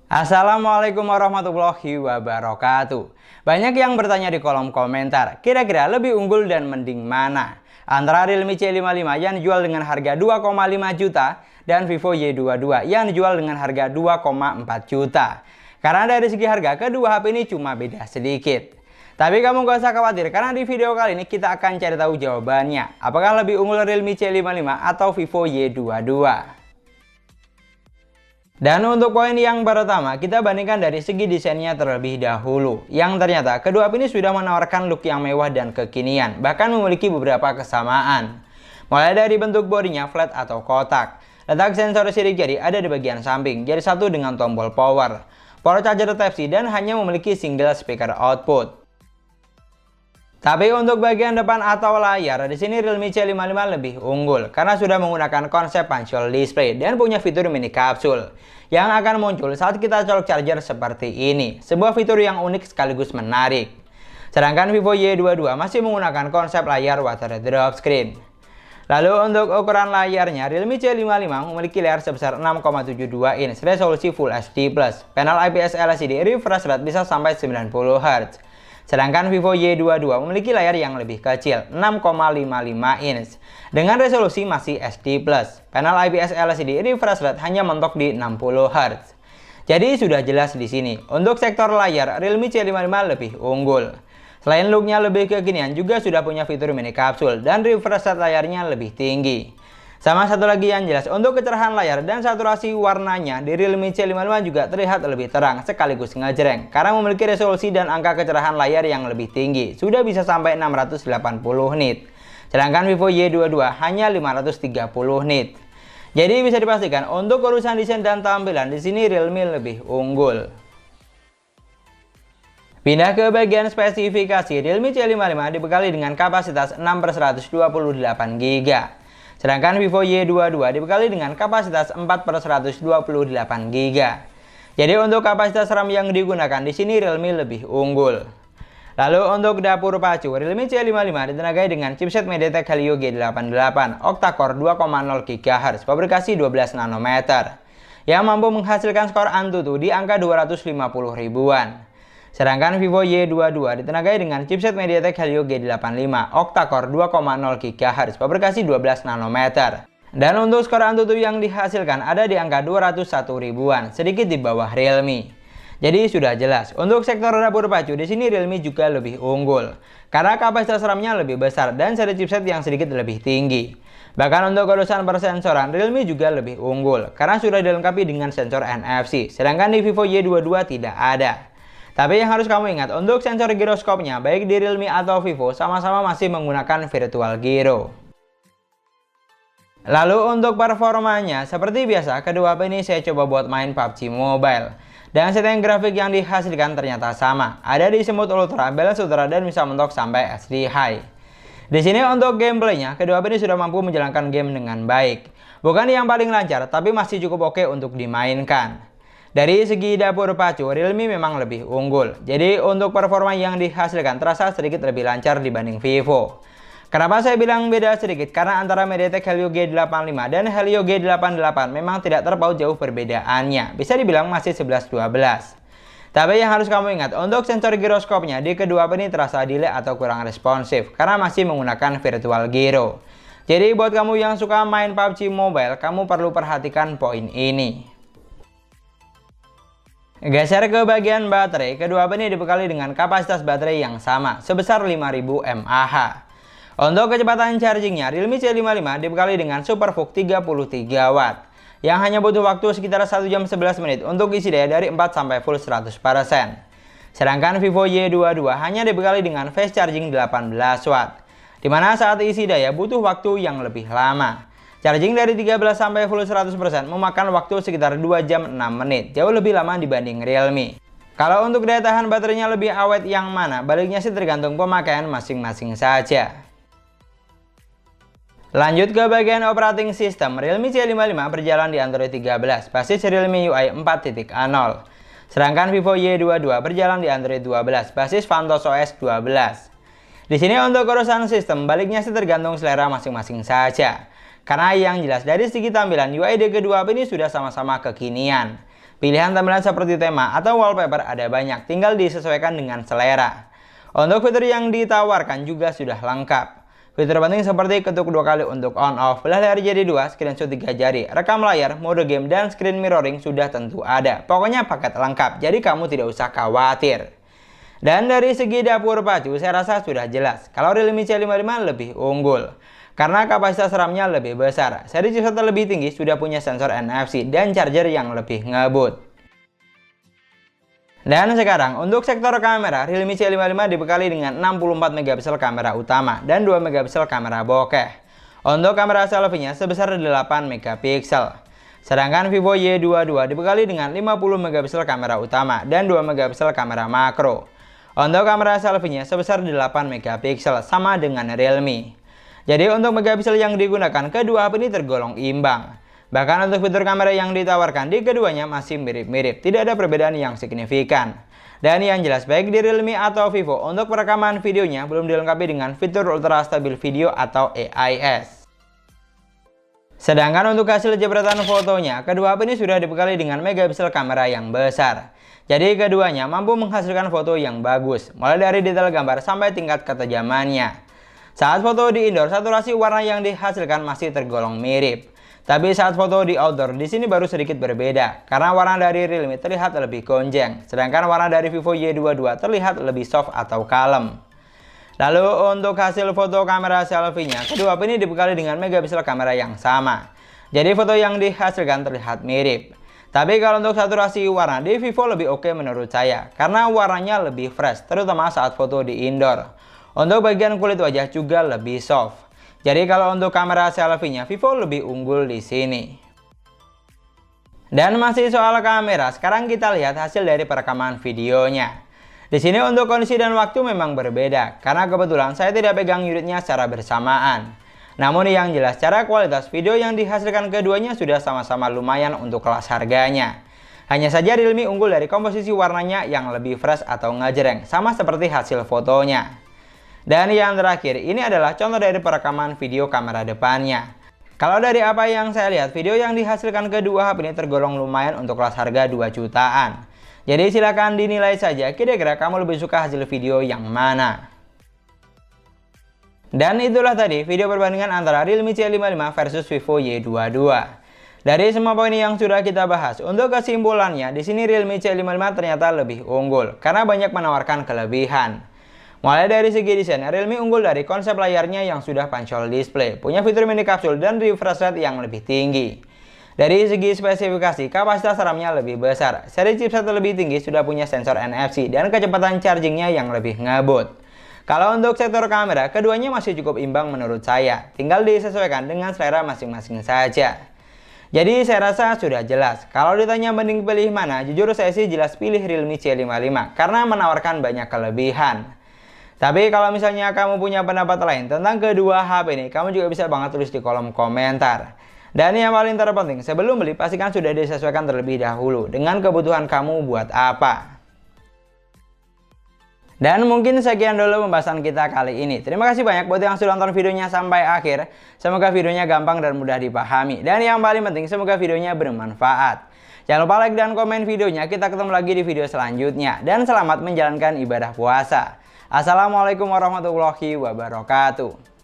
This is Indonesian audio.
Assalamualaikum warahmatullahi wabarakatuh. Banyak yang bertanya di kolom komentar, kira-kira lebih unggul dan mending mana? Antara Realme C55 yang dijual dengan harga 2,5 juta dan Vivo Y22 yang dijual dengan harga 2,4 juta. Karena dari segi harga, kedua HP ini cuma beda sedikit. Tapi kamu gak usah khawatir, karena di video kali ini kita akan cari tahu jawabannya. Apakah lebih unggul Realme C55 atau Vivo Y22? Dan untuk poin yang pertama, kita bandingkan dari segi desainnya terlebih dahulu. Yang ternyata kedua HP ini sudah menawarkan look yang mewah dan kekinian, bahkan memiliki beberapa kesamaan. Mulai dari bentuk bodinya flat atau kotak. Letak sensor sidik jari ada di bagian samping, jari satu dengan tombol power. Port charger Type-C dan hanya memiliki single speaker output. Tapi untuk bagian depan atau layar, di sini Realme C55 lebih unggul karena sudah menggunakan konsep punch-hole display dan punya fitur mini kapsul yang akan muncul saat kita colok charger seperti ini. Sebuah fitur yang unik sekaligus menarik. Sedangkan Vivo Y22 masih menggunakan konsep layar water drop screen. Lalu untuk ukuran layarnya, Realme C55 memiliki layar sebesar 6,72 inch resolusi Full HD+, panel IPS LCD, refresh rate bisa sampai 90 Hz. Sedangkan Vivo Y22 memiliki layar yang lebih kecil, 6,55 inch, dengan resolusi masih HD+, panel IPS LCD, refresh rate hanya mentok di 60 Hz. Jadi sudah jelas di sini, untuk sektor layar, Realme C55 lebih unggul. Selain looknya lebih kekinian, juga sudah punya fitur mini kapsul dan refresh rate layarnya lebih tinggi. Sama satu lagi yang jelas, untuk kecerahan layar dan saturasi warnanya di Realme C55 juga terlihat lebih terang sekaligus ngejreng karena memiliki resolusi dan angka kecerahan layar yang lebih tinggi, sudah bisa sampai 680 nit. Sedangkan Vivo Y22 hanya 530 nit. Jadi bisa dipastikan untuk urusan desain dan tampilan di sini Realme lebih unggul. Pindah ke bagian spesifikasi, Realme C55 dibekali dengan kapasitas 6/128 GB. Sedangkan Vivo Y22 dibekali dengan kapasitas 4/128 GB. Jadi untuk kapasitas RAM yang digunakan di sini Realme lebih unggul. Lalu untuk dapur pacu, Realme C55 ditenagai dengan chipset MediaTek Helio G88 octa-core 2,0 GHz, pabrikasi 12 nanometer, yang mampu menghasilkan skor Antutu di angka 250 ribuan. Sedangkan Vivo Y22 ditenagai dengan chipset MediaTek Helio G85 octa-core 2,0 GHz, pabrikasi 12 nanometer. Dan untuk skor Antutu yang dihasilkan ada di angka 201 ribuan, sedikit di bawah Realme. Jadi sudah jelas, untuk sektor dapur pacu di sini Realme juga lebih unggul karena kapasitas RAM-nya lebih besar dan seri chipset yang sedikit lebih tinggi. Bahkan untuk urusan persensoran, Realme juga lebih unggul karena sudah dilengkapi dengan sensor NFC, sedangkan di Vivo Y22 tidak ada. Tapi yang harus kamu ingat, untuk sensor giroskopnya baik di Realme atau Vivo sama-sama masih menggunakan virtual gyro. Lalu untuk performanya, seperti biasa kedua HP ini saya coba buat main PUBG Mobile. Dan setting grafik yang dihasilkan ternyata sama. Ada di Smooth Ultra, Balance Ultra, dan bisa mentok sampai HD High. Di sini untuk gameplaynya, kedua HP ini sudah mampu menjalankan game dengan baik. Bukan yang paling lancar, tapi masih cukup oke untuk dimainkan. Dari segi dapur pacu, Realme memang lebih unggul. Jadi untuk performa yang dihasilkan terasa sedikit lebih lancar dibanding Vivo. Kenapa saya bilang beda sedikit? Karena antara MediaTek Helio G85 dan Helio G88 memang tidak terpaut jauh perbedaannya. Bisa dibilang masih 11-12. Tapi yang harus kamu ingat, untuk sensor giroskopnya di kedua HP ini terasa delay atau kurang responsif karena masih menggunakan virtual gyro. Jadi buat kamu yang suka main PUBG Mobile, kamu perlu perhatikan poin ini. Geser ke bagian baterai, kedua HP ini dibekali dengan kapasitas baterai yang sama, sebesar 5000 mAh. Untuk kecepatan chargingnya, Realme C55 dibekali dengan SuperVOOC 33 Watt, yang hanya butuh waktu sekitar 1 jam 11 menit untuk isi daya dari 4 sampai full 100%. Sedangkan Vivo Y22 hanya dibekali dengan fast charging 18 Watt, dimana saat isi daya butuh waktu yang lebih lama. Charging dari 13 sampai full 100% memakan waktu sekitar 2 jam 6 menit, jauh lebih lama dibanding Realme. Kalau untuk daya tahan baterainya lebih awet yang mana, baliknya sih tergantung pemakaian masing-masing saja. Lanjut ke bagian operating system, Realme C55 berjalan di Android 13, basis Realme UI 4.0. Sedangkan Vivo Y22 berjalan di Android 12, basis Vantos OS 12. Di sini untuk urusan sistem, baliknya sih tergantung selera masing-masing saja. Karena yang jelas dari segi tampilan UI di kedua HP ini sudah sama-sama kekinian. Pilihan tampilan seperti tema atau wallpaper ada banyak, tinggal disesuaikan dengan selera. Untuk fitur yang ditawarkan juga sudah lengkap. Fitur penting seperti ketuk 2 kali untuk on off, belah layar jadi 2, screenshot 3 jari, rekam layar, mode game, dan screen mirroring sudah tentu ada. Pokoknya paket lengkap, jadi kamu tidak usah khawatir. Dan dari segi dapur pacu saya rasa sudah jelas kalau Realme C55 lebih unggul. Karena kapasitas RAM-nya lebih besar, seri chipset lebih tinggi sudah punya sensor NFC dan charger yang lebih ngebut. Dan sekarang untuk sektor kamera, Realme C55 dibekali dengan 64 megapiksel kamera utama dan 2 megapiksel kamera bokeh. Untuk kamera selfie-nya sebesar 8 megapiksel. Sedangkan Vivo Y22 dibekali dengan 50 megapiksel kamera utama dan 2 megapiksel kamera makro. Untuk kamera selfie-nya sebesar 8 megapiksel sama dengan Realme. Jadi untuk megapiksel yang digunakan kedua HP ini tergolong imbang. Bahkan untuk fitur kamera yang ditawarkan di keduanya masih mirip-mirip, tidak ada perbedaan yang signifikan. Dan yang jelas baik di Realme atau Vivo untuk perekaman videonya belum dilengkapi dengan fitur Ultra Stabil Video atau AIS. Sedangkan untuk hasil jepretan fotonya, kedua HP ini sudah dibekali dengan megapiksel kamera yang besar. Jadi keduanya mampu menghasilkan foto yang bagus, mulai dari detail gambar sampai tingkat ketajamannya. Saat foto di indoor, saturasi warna yang dihasilkan masih tergolong mirip. Tapi saat foto di outdoor, di sini baru sedikit berbeda, karena warna dari Realme terlihat lebih gonjeng, sedangkan warna dari Vivo Y22 terlihat lebih soft atau kalem. Lalu untuk hasil foto kamera selfie-nya, kedua HP ini dibekali dengan megapiksel kamera yang sama. Jadi foto yang dihasilkan terlihat mirip. Tapi kalau untuk saturasi warna di Vivo lebih oke menurut saya, karena warnanya lebih fresh, terutama saat foto di indoor. Untuk bagian kulit wajah juga lebih soft. Jadi kalau untuk kamera selfie-nya Vivo lebih unggul di sini. Dan masih soal kamera, sekarang kita lihat hasil dari perekaman videonya. Di sini untuk kondisi dan waktu memang berbeda, karena kebetulan saya tidak pegang unitnya secara bersamaan. Namun yang jelas secara kualitas video yang dihasilkan keduanya sudah sama-sama lumayan untuk kelas harganya. Hanya saja Realme unggul dari komposisi warnanya yang lebih fresh atau ngejreng, sama seperti hasil fotonya. Dan yang terakhir, ini adalah contoh dari perekaman video kamera depannya. Kalau dari apa yang saya lihat, video yang dihasilkan kedua HP ini tergolong lumayan untuk kelas harga 2 jutaan. Jadi silakan dinilai saja kira-kira kamu lebih suka hasil video yang mana. Dan itulah tadi video perbandingan antara Realme C55 versus Vivo Y22. Dari semua poin yang sudah kita bahas, untuk kesimpulannya, di sini Realme C55 ternyata lebih unggul karena banyak menawarkan kelebihan. Mulai dari segi desain, Realme unggul dari konsep layarnya yang sudah pancol display, punya fitur mini kapsul dan refresh rate yang lebih tinggi. Dari segi spesifikasi, kapasitas RAM-nya lebih besar, seri chipset lebih tinggi sudah punya sensor NFC dan kecepatan chargingnya yang lebih ngebut. Kalau untuk sektor kamera, keduanya masih cukup imbang menurut saya, tinggal disesuaikan dengan selera masing-masing saja. Jadi saya rasa sudah jelas, kalau ditanya mending pilih mana, jujur saya sih jelas pilih Realme C55 karena menawarkan banyak kelebihan. Tapi kalau misalnya kamu punya pendapat lain tentang kedua HP ini, kamu juga bisa banget tulis di kolom komentar. Dan yang paling terpenting, sebelum beli pastikan sudah disesuaikan terlebih dahulu dengan kebutuhan kamu buat apa. Dan mungkin sekian dulu pembahasan kita kali ini. Terima kasih banyak buat yang sudah nonton videonya sampai akhir. Semoga videonya gampang dan mudah dipahami. Dan yang paling penting, semoga videonya bermanfaat. Jangan lupa like dan komen videonya. Kita ketemu lagi di video selanjutnya. Dan selamat menjalankan ibadah puasa. Assalamualaikum warahmatullahi wabarakatuh.